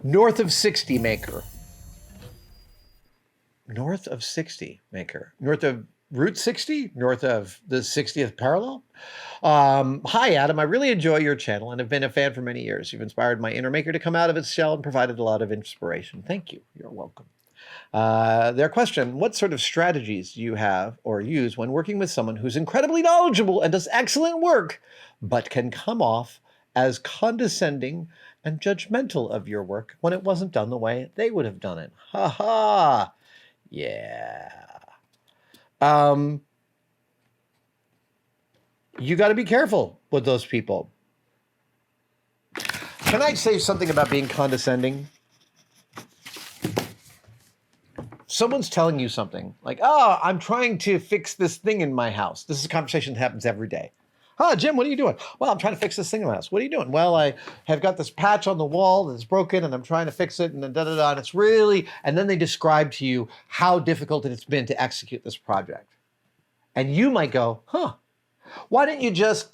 North of 60 maker. North of 60 maker. North of Route 60? North of the 60th parallel? Hi, Adam. I really enjoy your channel and have been a fan for many years. You've inspired my inner maker to come out of its shell and provided a lot of inspiration. Thank you. You're welcome. Their question, what sort of strategies do you have or use when working with someone who's incredibly knowledgeable and does excellent work, but can come off as condescending and judgmental of your work when it wasn't done the way they would have done it? Ha ha. Yeah. You got to be careful with those people. Can I say something about being condescending? Someone's telling you something like, oh, I'm trying to fix this thing in my house. This is a conversation that happens every day. Oh, Jim, what are you doing? Well, I'm trying to fix this thing in my house. What are you doing? Well, I have got this patch on the wall that's broken and I'm trying to fix it and da-da-da. And it's really, and then they describe to you how difficult it's been to execute this project. And you might go, huh, why don't you just,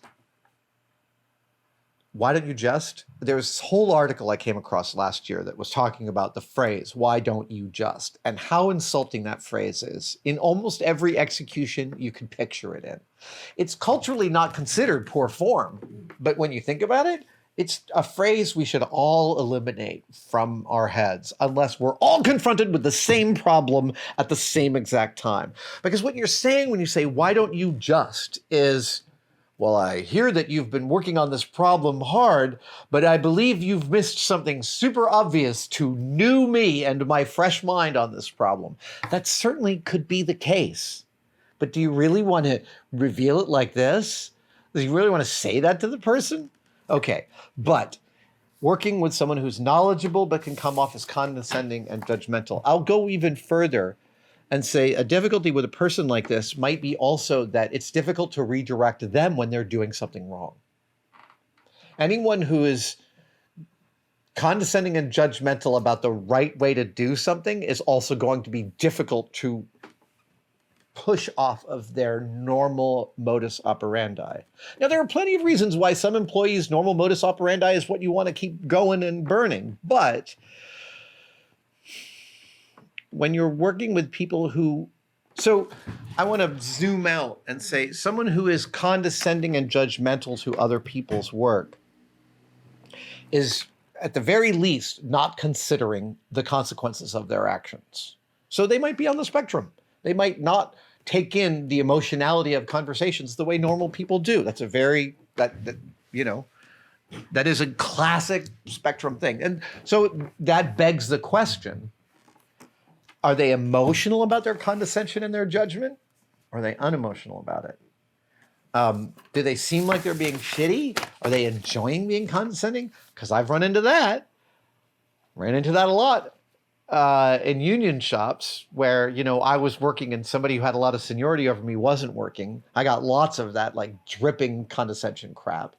there's this whole article I came across last year that was talking about the phrase, why don't you just, and how insulting that phrase is in almost every execution you can picture it in. It's culturally not considered poor form, but when you think about it, it's a phrase we should all eliminate from our heads unless we're all confronted with the same problem at the same exact time. Because what you're saying when you say, why don't you just, is, well, I hear that you've been working on this problem hard, but I believe you've missed something super obvious to new me and my fresh mind on this problem. That certainly could be the case. But do you really want to reveal it like this? Do you really want to say that to the person? Okay, but working with someone who's knowledgeable but can come off as condescending and judgmental. I'll go even further and say a difficulty with a person like this might be also that it's difficult to redirect them when they're doing something wrong. Anyone who is condescending and judgmental about the right way to do something is also going to be difficult to push off of their normal modus operandi. Now, there are plenty of reasons why some employees' normal modus operandi is what you want to keep going and burning, but when you're working with people who, so I want to zoom out and say someone who is condescending and judgmental to other people's work is at the very least not considering the consequences of their actions. So they might be on the spectrum. They might not take in the emotionality of conversations the way normal people do. That's a very, that is a classic spectrum thing. And so that begs the question, are they emotional about their condescension and their judgment? Or are they unemotional about it? Do they seem like they're being shitty? Are they enjoying being condescending? Because I've run into that. Ran into that a lot in union shops where, I was working and somebody who had a lot of seniority over me wasn't working. I got lots of that like dripping condescension crap.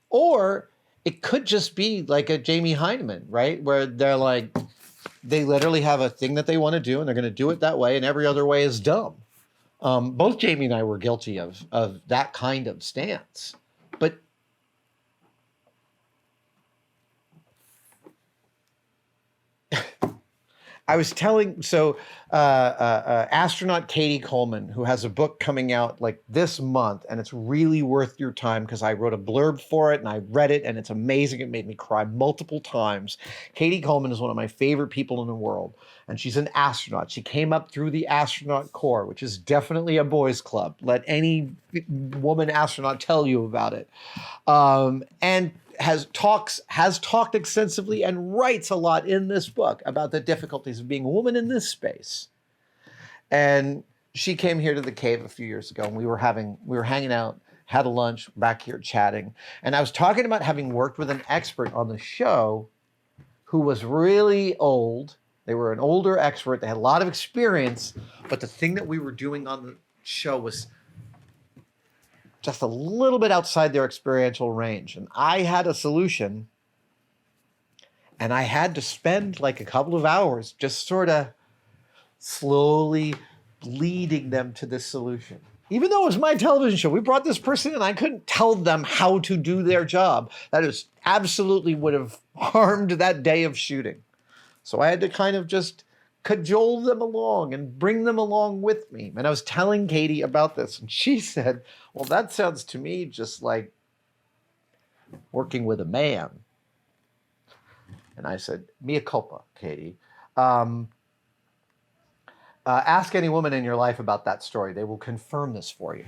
Or it could just be like a Jamie Heineman, right? Where they're like, they literally have a thing that they want to do and they're going to do it that way and every other way is dumb. Both Jamie and I were guilty of that kind of stance. But I was telling, astronaut Katie Coleman, who has a book coming out like this month, and it's really worth your time because I wrote a blurb for it and I read it and it's amazing. It made me cry multiple times. Katie Coleman is one of my favorite people in the world, and she's an astronaut. She came up through the astronaut corps, which is definitely a boys' club. Let any woman astronaut tell you about it. And has talked extensively and writes a lot in this book about the difficulties of being a woman in this space. And she came here to the cave a few years ago and we were hanging out, had a lunch back here chatting. And I was talking about having worked with an expert on the show who was really old. They were an older expert. They had a lot of experience, but the thing that we were doing on the show was just a little bit outside their experiential range. And I had a solution and I had to spend like a couple of hours just sort of slowly leading them to this solution. Even though it was my television show, we brought this person in. I couldn't tell them how to do their job. That is absolutely would have harmed that day of shooting. So I had to kind of just cajole them along and bring them along with me. And I was telling Katie about this, and she said, well, that sounds to me just like working with a man. And I said, mea culpa, Katie. Ask any woman in your life about that story. They will confirm this for you.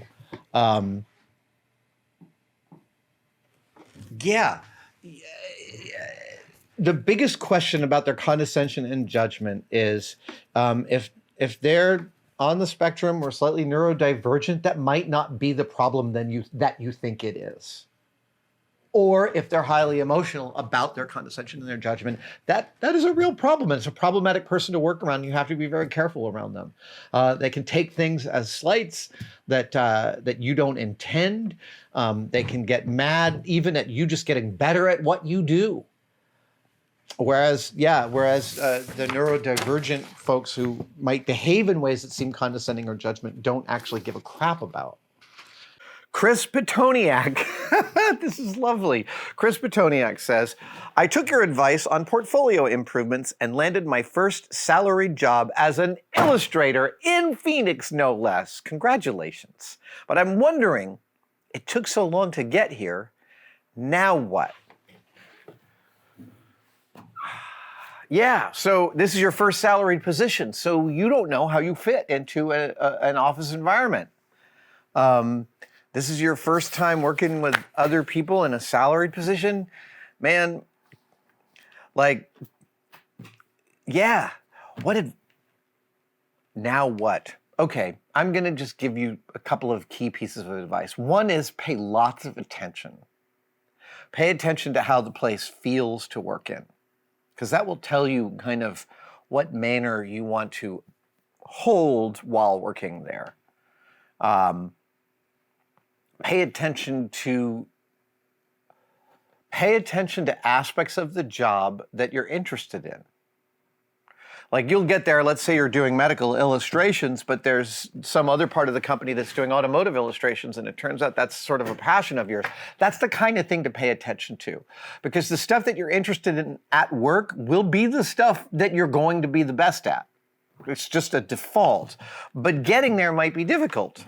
Yeah. The biggest question about their condescension and judgment is if they're on the spectrum or slightly neurodivergent, that might not be the problem that you think it is. Or if they're highly emotional about their condescension and their judgment, that is a real problem. It's a problematic person to work around. You have to be very careful around them. They can take things as slights that you don't intend. They can get mad even at you just getting better at what you do. Whereas the neurodivergent folks who might behave in ways that seem condescending or judgment don't actually give a crap about. Chris Pitoniak, this is lovely. Chris Pitoniak says, I took your advice on portfolio improvements and landed my first salaried job as an illustrator in Phoenix, no less. Congratulations. But I'm wondering, it took so long to get here. Now what? Yeah, so this is your first salaried position, so you don't know how you fit into an office environment. This is your first time working with other people in a salaried position. Man, like, yeah, now what? Okay, I'm gonna just give you a couple of key pieces of advice. One is pay lots of attention. Pay attention to how the place feels to work in, because that will tell you kind of what manner you want to hold while working there. Pay attention to aspects of the job that you're interested in. Like you'll get there, let's say you're doing medical illustrations, but there's some other part of the company that's doing automotive illustrations, and it turns out that's sort of a passion of yours. That's the kind of thing to pay attention to, because the stuff that you're interested in at work will be the stuff that you're going to be the best at. It's just a default, but getting there might be difficult.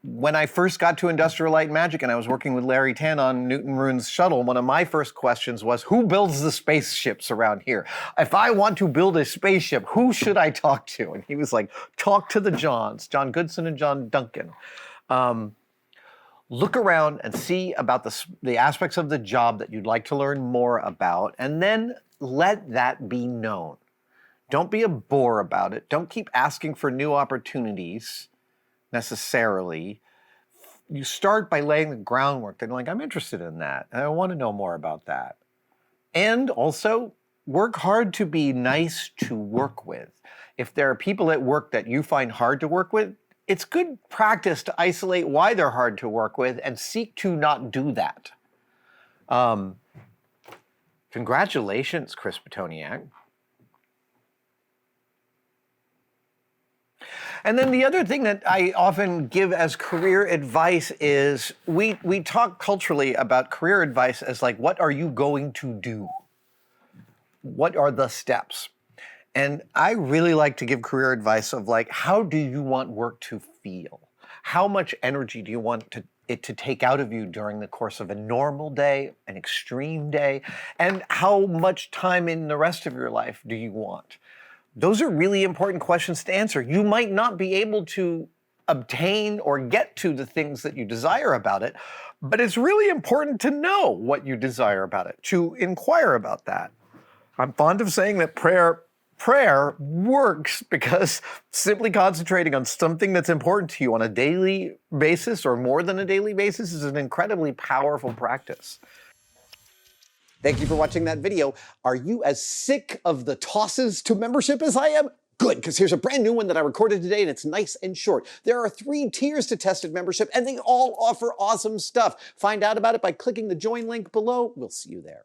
When I first got to Industrial Light and Magic and I was working with Larry Tan on Newton Rune's shuttle, one of my first questions was, who builds the spaceships around here? If I want to build a spaceship, who should I talk to? And he was like, talk to the Johns, John Goodson and John Duncan. Look around and see about the aspects of the job that you'd like to learn more about, and then let that be known. Don't be a bore about it. Don't keep asking for new opportunities necessarily. You start by laying the groundwork and like, I'm interested in that, and I want to know more about that. And also, work hard to be nice to work with. If there are people at work that you find hard to work with, it's good practice to isolate why they're hard to work with and seek to not do that. Congratulations, Chris Pitoniak. And then the other thing that I often give as career advice is we talk culturally about career advice as like, what are you going to do? What are the steps? And I really like to give career advice of like, how do you want work to feel? How much energy do you want it to take out of you during the course of a normal day, an extreme day? And how much time in the rest of your life do you want? Those are really important questions to answer. You might not be able to obtain or get to the things that you desire about it, but it's really important to know what you desire about it, to inquire about that. I'm fond of saying that prayer works because simply concentrating on something that's important to you on a daily basis or more than a daily basis is an incredibly powerful practice. Thank you for watching that video. Are you as sick of the tosses to membership as I am? Good, because here's a brand new one that I recorded today, and it's nice and short. There are 3 tiers to tested membership, and they all offer awesome stuff. Find out about it by clicking the join link below. We'll see you there.